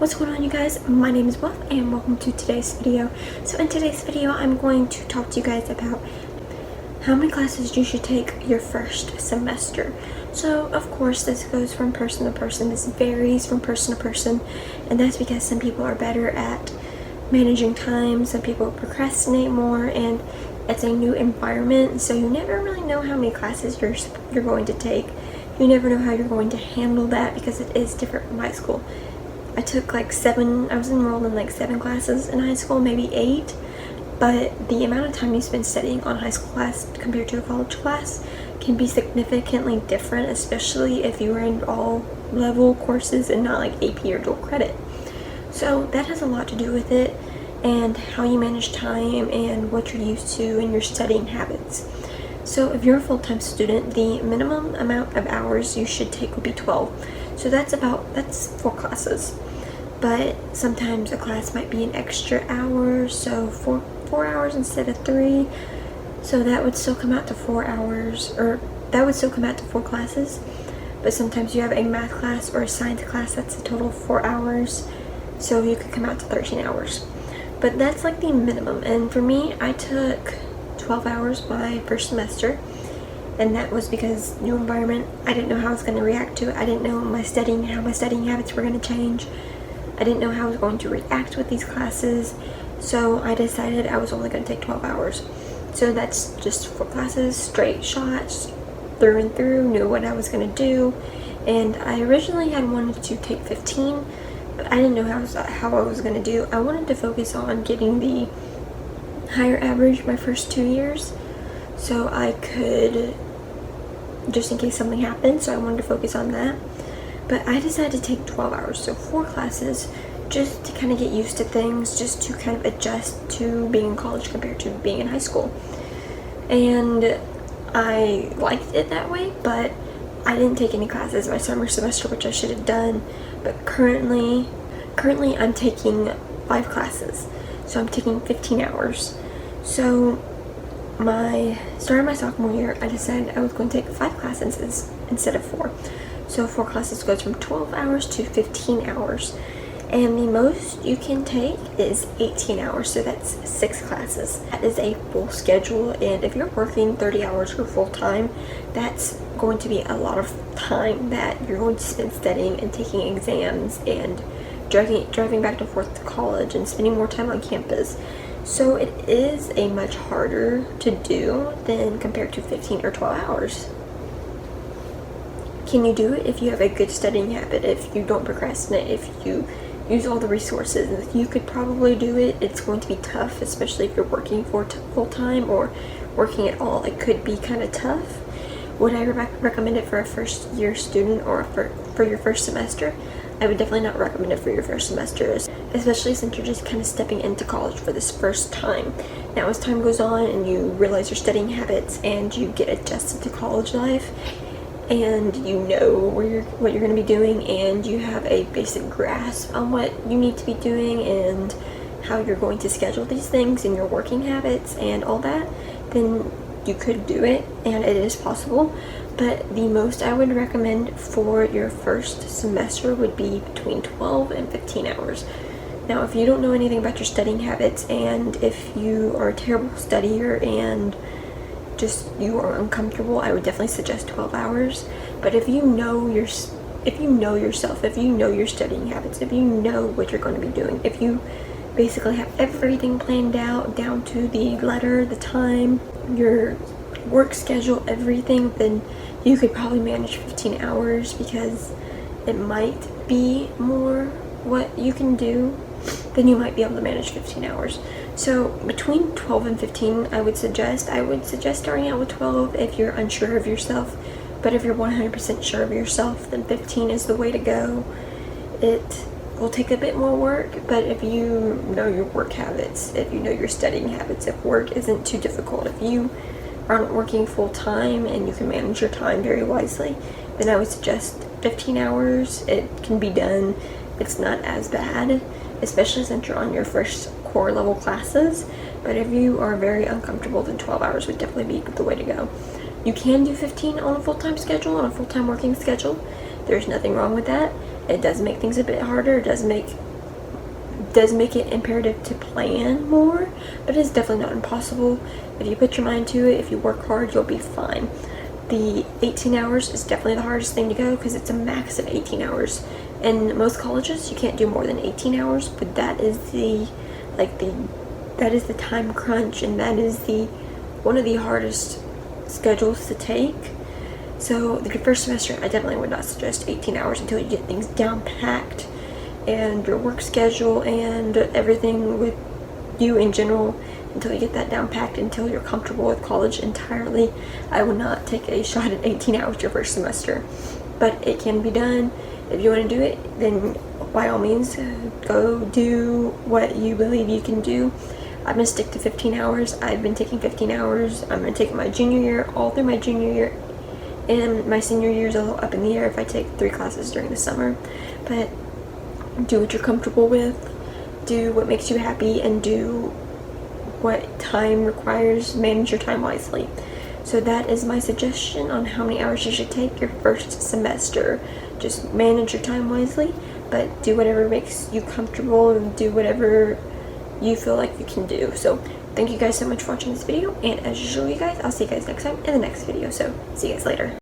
What's going on, you guys? My name is Woof and welcome to today's video. So in today's video I'm going to talk to you guys about how many classes you should take your first semester. So of course this goes from person to person, this varies from person to person, and that's because some people are better at managing time, some people procrastinate more, and it's a new environment, so you never really know how many classes you're going to take. You never know how you're going to handle that because it is different from high school. I was enrolled in like 7 classes in high school, maybe 8, but the amount of time you spend studying on a high school class compared to a college class can be significantly different, especially if you are in all level courses and not like AP or dual credit. So that has a lot to do with it and how you manage time and what you're used to and your studying habits. So if you're a full-time student, the minimum amount of hours you should take would be 12. So that's 4 classes. But sometimes a class might be an extra hour, so 4 hours instead of 3. So that would still come out to 4 hours, or that would still come out to 4 classes. But sometimes you have a math class or a science class that's a total of 4 hours. So you could come out to 13 hours. But that's like the minimum. And for me, I took 12 hours my first semester. And that was because new environment, I didn't know how I was going to react to it. I didn't know how my studying habits were going to change. I didn't know how I was going to react with these classes. So I decided I was only going to take 12 hours. So that's just 4 classes, straight shots, through and through, knew what I was going to do. And I originally had wanted to take 15, but I didn't know how I was going to do. I wanted to focus on getting the higher average my first 2 years, so I could, just in case something happened, so I wanted to focus on that. But I decided to take 12 hours, so 4 classes, just to kind of get used to things, just to kind of adjust to being in college compared to being in high school. And I liked it that way, but I didn't take any classes my summer semester, which I should have done. But currently I'm taking 5 classes, so I'm taking 15 hours. So starting my sophomore year, I decided I was going to take 5 classes instead of 4. So 4 classes goes from 12 hours to 15 hours. And the most you can take is 18 hours, so that's 6 classes. That is a full schedule, and if you're working 30 hours or full time, that's going to be a lot of time that you're going to spend studying and taking exams and driving back and forth to college and spending more time on campus. So it is a much harder to do than compared to 15 or 12 hours. Can you do it if you have a good studying habit, if you don't procrastinate, if you use all the resources? You could probably do it. It's going to be tough, especially if you're working full time or working at all. It could be kind of tough. Would I recommend it for a first year student or for your first semester? I would definitely not recommend it for your first semester, especially since you're just kind of stepping into college for this first time. Now as time goes on and you realize your studying habits and you get adjusted to college life, and you know what you're going to be doing, and you have a basic grasp on what you need to be doing and how you're going to schedule these things and your working habits and all that, then you could do it, and it is possible. But the most I would recommend for your first semester would be between 12 and 15 hours. Now, if you don't know anything about your studying habits, and if you are a terrible studier and you are uncomfortable, I would definitely suggest 12 hours. But if you know yourself, if you know your studying habits, if you know what you're going to be doing, if you basically have everything planned out down to the letter, the time, your work schedule, everything, then you could probably manage 15 hours because it might be more what you can do. Then you might be able to manage 15 hours. So between 12 and 15, I would suggest starting out with 12 if you're unsure of yourself. But if you're 100% sure of yourself, then 15 is the way to go. It will take a bit more work, but if you know your work habits, if you know your studying habits, if work isn't too difficult, if you aren't working full time and you can manage your time very wisely, then I would suggest 15 hours. It can be done. It's not as bad, especially since you're on your first core level classes. But if you are very uncomfortable, then 12 hours would definitely be the way to go. You can do 15 on a full-time schedule, on a full-time working schedule. There's nothing wrong with that. It does make things a bit harder. It does make does make it imperative to plan more, but it's definitely not impossible. If you put your mind to it, if you work hard, you'll be fine. The 18 hours is definitely the hardest thing to go because it's a max of 18 hours. In most colleges, you can't do more than 18 hours, but that is the time crunch, and that is one of the hardest schedules to take. So the first semester, I definitely would not suggest 18 hours until you get things down packed, and your work schedule and everything with you in general, until you get that down packed, until you're comfortable with college entirely. I would not take a shot at 18 hours your first semester, but it can be done. If you want to do it, then by all means, go do what you believe you can do. I'm going to stick to 15 hours. I've been taking 15 hours. I'm going to take it my junior year, all through my junior year, and my senior year is a little up in the air if I take 3 classes during the summer. But do what you're comfortable with, do what makes you happy, and do what time requires. Manage your time wisely. So that is my suggestion on how many hours you should take your first semester. Just manage your time wisely, but do whatever makes you comfortable and do whatever you feel like you can do. So thank you guys so much for watching this video, and as usual, you guys, I'll see you guys next time in the next video. So see you guys later.